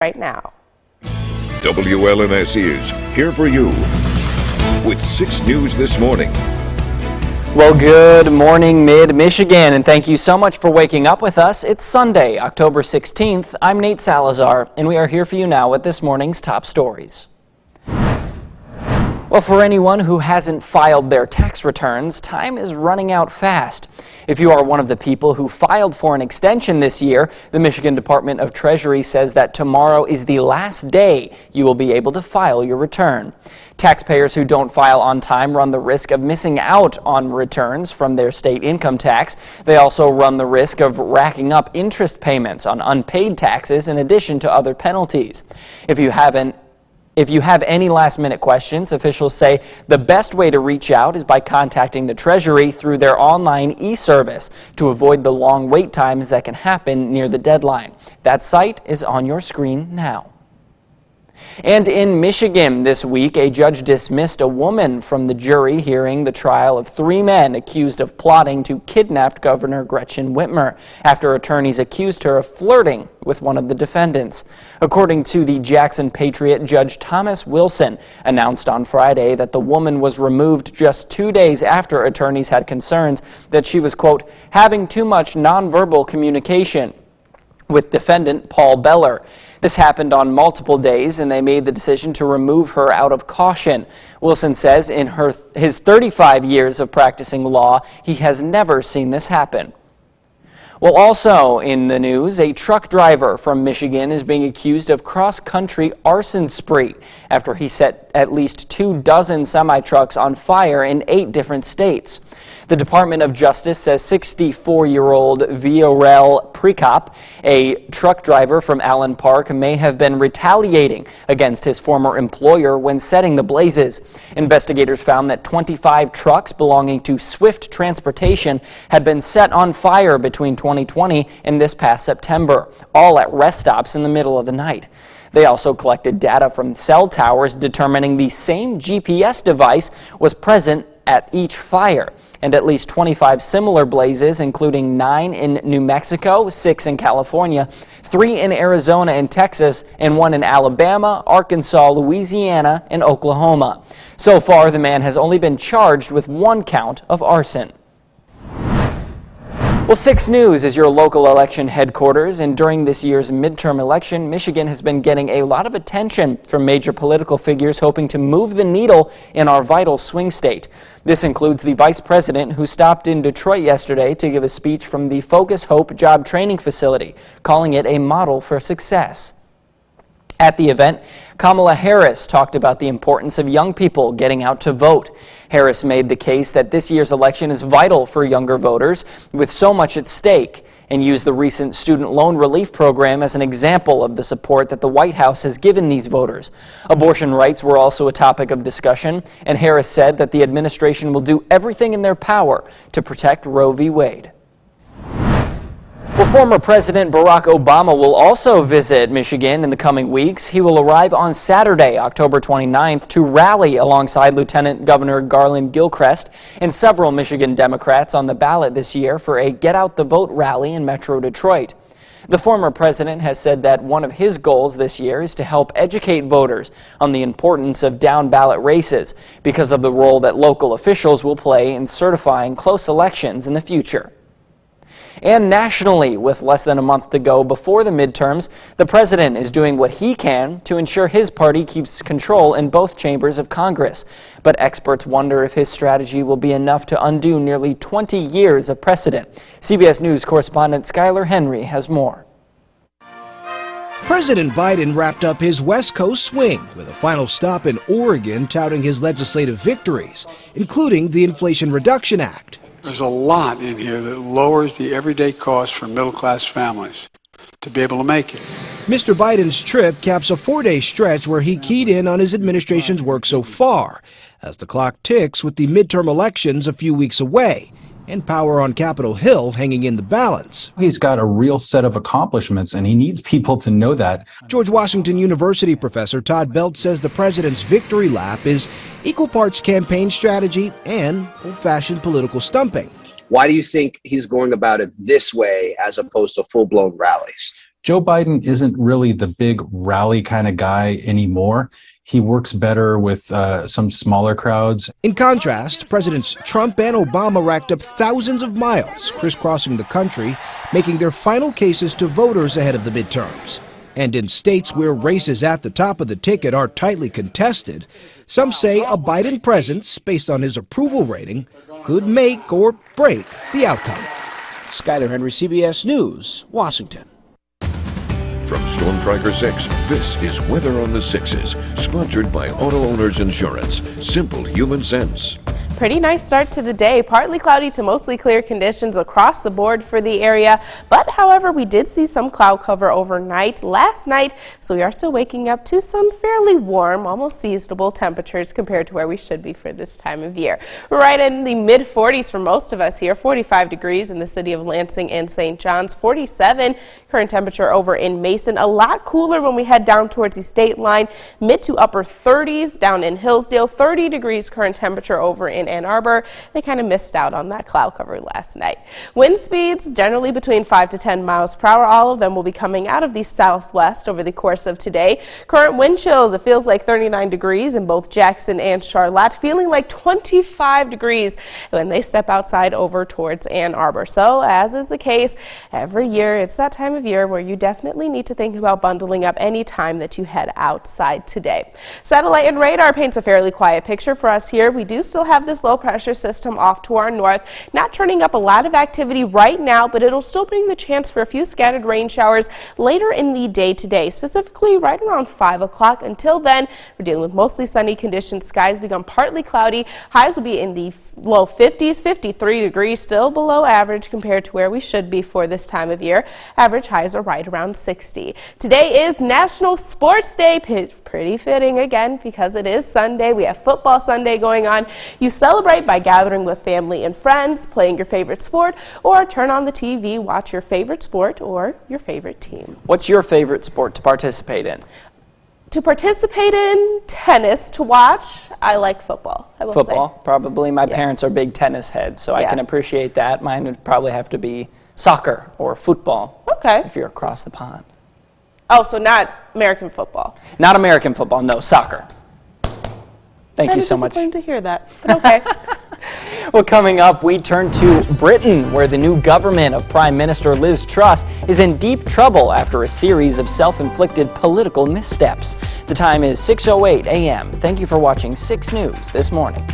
right now. WLNS is here for you with 6 News this morning. Well, good morning, Mid-Michigan, and thank you so much for waking up with us. It's Sunday, October 16th. I'm Nate Salazar, and we are here for you now with this morning's top stories. Well, for anyone who hasn't filed their tax returns, time is running out fast. If you are one of the people who filed for an extension this year, the Michigan Department of Treasury says that tomorrow is the last day you will be able to file your return. Taxpayers who don't file on time run the risk of missing out on returns from their state income tax. They also run the risk of racking up interest payments on unpaid taxes in addition to other penalties. If you have any last-minute questions, officials say the best way to reach out is by contacting the Treasury through their online e-service to avoid the long wait times that can happen near the deadline. That site is on your screen now. And in Michigan this week, a judge dismissed a woman from the jury hearing the trial of 3 men accused of plotting to kidnap Governor Gretchen Whitmer after attorneys accused her of flirting with one of the defendants. According to the Jackson Patriot, Judge Thomas Wilson announced on Friday that the woman was removed just 2 days after attorneys had concerns that she was, quote, having too much nonverbal communication with defendant Paul Beller. This happened on multiple days, and they made the decision to remove her out of caution. Wilson says in his 35 years of practicing law, he has never seen this happen. Well, also in the news, a truck driver from Michigan is being accused of cross-country arson spree after he set at least 24 semi-trucks on fire in 8 different states. The Department of Justice says 64-year-old Viorel Prekop, a truck driver from Allen Park, may have been retaliating against his former employer when setting the blazes. Investigators found that 25 trucks belonging to Swift Transportation had been set on fire between 2020 and this past September, all at rest stops in the middle of the night. They also collected data from cell towers determining the same GPS device was present at each fire, and at least 25 similar blazes, including 9 in New Mexico, 6 in California, 3 in Arizona and Texas, and 1 in Alabama, Arkansas, Louisiana, and Oklahoma. So far, the man has only been charged with 1 count of arson. Well, 6 News is your local election headquarters, and during this year's midterm election, Michigan has been getting a lot of attention from major political figures hoping to move the needle in our vital swing state. This includes the vice president who stopped in Detroit yesterday to give a speech from the Focus Hope Job Training Facility, calling it a model for success. At the event, Kamala Harris talked about the importance of young people getting out to vote. Harris made the case that this year's election is vital for younger voters with so much at stake, and used the recent student loan relief program as an example of the support that the White House has given these voters. Abortion rights were also a topic of discussion, and Harris said that the administration will do everything in their power to protect Roe v. Wade. Well, former President Barack Obama will also visit Michigan in the coming weeks. He will arrive on Saturday, October 29th, to rally alongside Lieutenant Governor Garland Gilchrist and several Michigan Democrats on the ballot this year for a Get Out the Vote rally in Metro Detroit. The former president has said that one of his goals this year is to help educate voters on the importance of down-ballot races because of the role that local officials will play in certifying close elections in the future. And nationally, with less than a month to go before the midterms, the president is doing what he can to ensure his party keeps control in both chambers of Congress. But experts wonder if his strategy will be enough to undo nearly 20 years of precedent. CBS News correspondent Skylar Henry has more. President Biden wrapped up his West Coast swing with a final stop in Oregon touting his legislative victories, including the Inflation Reduction Act. There's a lot in here that lowers the everyday cost for middle-class families to be able to make it. Mr. Biden's trip caps a 4-day stretch where he keyed in on his administration's work so far, as the clock ticks with the midterm elections a few weeks away and power on Capitol Hill hanging in the balance. He's got a real set of accomplishments, and he needs people to know that. George Washington University professor Todd Belt says the president's victory lap is equal parts campaign strategy and old-fashioned political stumping. Why do you think he's going about it this way as opposed to full-blown rallies? Joe Biden isn't really the big rally kind of guy anymore. He works better with some smaller crowds. In contrast, Presidents Trump and Obama racked up thousands of miles crisscrossing the country, making their final cases to voters ahead of the midterms. And in states where races at the top of the ticket are tightly contested, some say a Biden presence, based on his approval rating, could make or break the outcome. Skyler Henry, CBS News, Washington. From Storm Tracker 6, this is Weather on the Sixes, sponsored by Auto Owners Insurance. Simple human sense. Pretty nice start to the day. Partly cloudy to mostly clear conditions across the board for the area. But, however, we did see some cloud cover overnight last night, so we are still waking up to some fairly warm, almost seasonable temperatures compared to where we should be for this time of year. We're right in the mid-40s for most of us here. 45 degrees in the city of Lansing and St. John's. 47 current temperature over in Mason. A lot cooler when we head down towards the state line. Mid to upper 30s down in Hillsdale. 30 degrees current temperature over in Ann Arbor. They kind of missed out on that cloud cover last night. Wind speeds generally between 5 to 10 miles per hour. All of them will be coming out of the southwest over the course of today. Current wind chills, it feels like 39 degrees in both Jackson and Charlotte, feeling like 25 degrees when they step outside over towards Ann Arbor. So, as is the case every year, it's that time of year where you definitely need to think about bundling up any time that you head outside today. Satellite and radar paints a fairly quiet picture for us here. We do still have this low pressure system off to our north, not turning up a lot of activity right now, but it'll still bring the chance for a few scattered rain showers later in the day today, specifically right around 5 o'clock. Until then, we're dealing with mostly sunny conditions. Skies become partly cloudy. Highs will be in the low 50s, 53 degrees, still below average compared to where we should be for this time of year. Average highs are right around 60. Today is National Sports Day. Pretty fitting again because it is Sunday. We have Football Sunday going on. You celebrate by gathering with family and friends, playing your favorite sport, or turn on the TV, watch your favorite sport or your favorite team. What's your favorite sport to participate in? To participate in, tennis. To watch, I like football, I will say. Football, probably. My parents are big tennis heads, so I can appreciate that. Mine would probably have to be soccer or football. Okay. If you're across the pond. Oh, so not American football. Not American football, no, soccer. Thank you so much. I'm disappointed to hear that, but okay. Well, coming up, we turn to Britain, where the new government of Prime Minister Liz Truss is in deep trouble after a series of self-inflicted political missteps. The time is 6:08 a.m. Thank you for watching 6 News this morning.